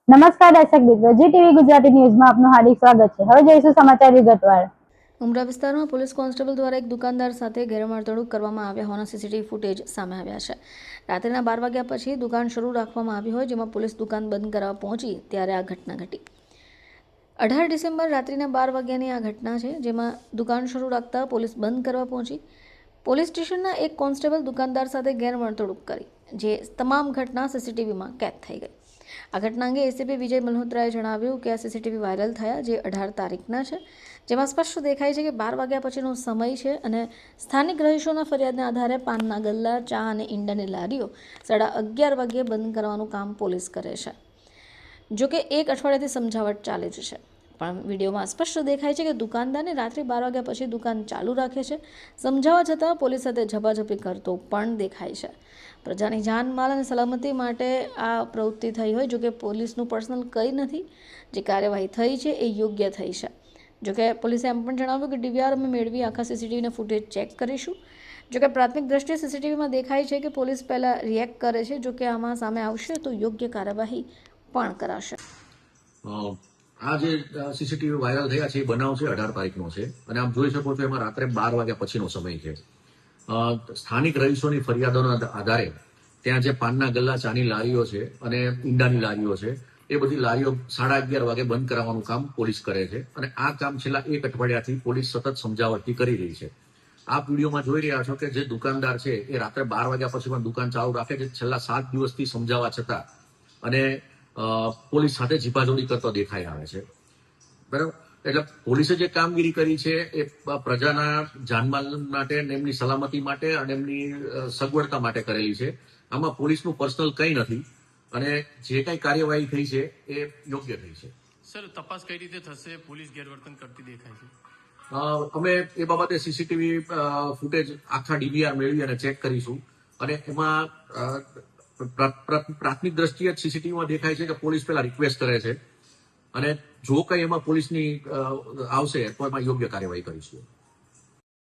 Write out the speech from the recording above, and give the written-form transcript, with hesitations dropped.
નમસ્કાર દર્શક મિત્રો, જી ટીવી ગુજરાતી ન્યૂઝમાં આપનું હાર્દિક સ્વાગત છે। હવે જોઈશું સમાચાર વિગતવાર। ઉમરા વિસ્તારમાં પોલીસ કોન્સ્ટેબલ દ્વારા એક દુકાનદાર સાથે ગેરવર્તણૂક કરવામાં આવ્યા હોવાના સીસીટીવી ફૂટેજ સામે આવ્યા છે। રાત્રિના 12 વાગ્યા પછી દુકાન શરૂ રાખવામાં આવી હોય, જેમાં પોલીસ દુકાન બંધ કરાવવા પહોંચી ત્યારે આ ઘટના ઘટી। 18 ડિસેમ્બર રાત્રિના 12 વાગ્યાની આ ઘટના છે, જેમાં દુકાન શરૂ રાખતા પોલીસ બંધ કરવા પહોંચી। પોલીસ સ્ટેશનના એક કોન્સ્ટેબલ દુકાનદાર સાથે ગેરવર્તણૂક કરી, જે તમામ ઘટના સીસીટીવીમાં કેદ થઈ ગઈ। આ ઘટના અંગે એસીપી વિજય મલ્હોત્રાએ જણાવ્યું કે આ સીસીટીવી વાયરલ થયા જે 18 તારીખના છે, જેમાં સ્પષ્ટ દેખાય છે કે 12 વાગ્યા પછીનો સમય છે અને સ્થાનિક રહીશોના ફરિયાદના આધારે પાનના ગલ્લા, ચા અને ઈંડાની લારીઓ 11:30 વાગ્યે બંધ કરવાનું કામ પોલીસ કરે છે। જોકે એક અઠવાડિયાથી સમજાવટ ચાલે જ છે, પણ વિડીયોમાં સ્પષ્ટ દેખાય છે કે દુકાનદારને રાત્રે 12 વાગ્યા પછી દુકાન ચાલુ રાખે છે। સમજાવવા છતાં પોલીસ સાથે ઝપાઝપી કરતો પણ દેખાય છે। પ્રજાની જાનમાલ અને સલામતી માટે આ પ્રવૃત્તિ થઈ હોય, જોકે પોલીસનું પર્સનલ કંઈ નથી। જે કાર્યવાહી થઈ છે એ યોગ્ય થઈ છે। જોકે પોલીસે એમ પણ જણાવ્યું કે ડીવીઆર અમે મેળવી આખા સીસીટીવીના ફૂટેજ ચેક કરીશું। જોકે પ્રાથમિક દ્રષ્ટિએ સીસીટીવીમાં દેખાય છે કે પોલીસ પહેલાં રિએક્ટ કરે છે। જોકે આમાં સામે આવશે તો યોગ્ય કાર્યવાહી પણ કરાશે। આ જે સીસીટીવી વાયરલ થયા છે એ બનાવ છે 18 તારીખનો છે અને આપ જોઈ શકો છો એમાં રાત્રે 12 વાગ્યા પછીનો સમય છે। સ્થાનિક રહીશોની ફરિયાદોના આધારે ત્યાં જે પાનના ગલ્લા, ચાની લારીઓ છે અને ઈંડાની લારીઓ છે એ બધી લારીઓ 11:30 વાગે બંધ કરાવવાનું કામ પોલીસ કરે છે અને આ કામ છેલ્લા એક અઠવાડિયાથી પોલીસ સતત સમજાવટથી કરી રહી છે। આપ વિડીયોમાં જોઈ રહ્યા છો કે જે દુકાનદાર છે એ રાત્રે 12 વાગ્યા પછી પણ દુકાન ચાલુ રાખે છે, છેલ્લા 7 દિવસથી સમજાવવા છતાં અને પોલીસ સાથે ઝીપાઝોડી કરતો દેખાઈ આવે છે, બરાબર। એટલે પોલીસે જે કામગીરી કરી છે એ પ્રજાના જાનમાલ માટે, એમની સલામતી માટે અને એમની સગવડતા માટે કરેલી છે। આમાં પોલીસનું પર્સનલ કંઈ નથી અને જે કંઈ કાર્યવાહી થઈ છે એ યોગ્ય થઈ છે। સર, તપાસ કઈ રીતે થશે? પોલીસ ગેરવર્તન કરતી દેખાય છે। અમે એ બાબતે સીસીટીવી ફૂટેજ આખા ડીવીઆર મેળવી અને ચેક કરીશું અને એમાં પ્રાથમિક દ્રષ્ટિએ જ સીસીટીવીમાં દેખાય છે કે પોલીસ પહેલા રિક્વેસ્ટ કરે છે અને જો કંઈ એમાં પોલીસની આવશે તો એમાં યોગ્ય કાર્યવાહી કરીશું।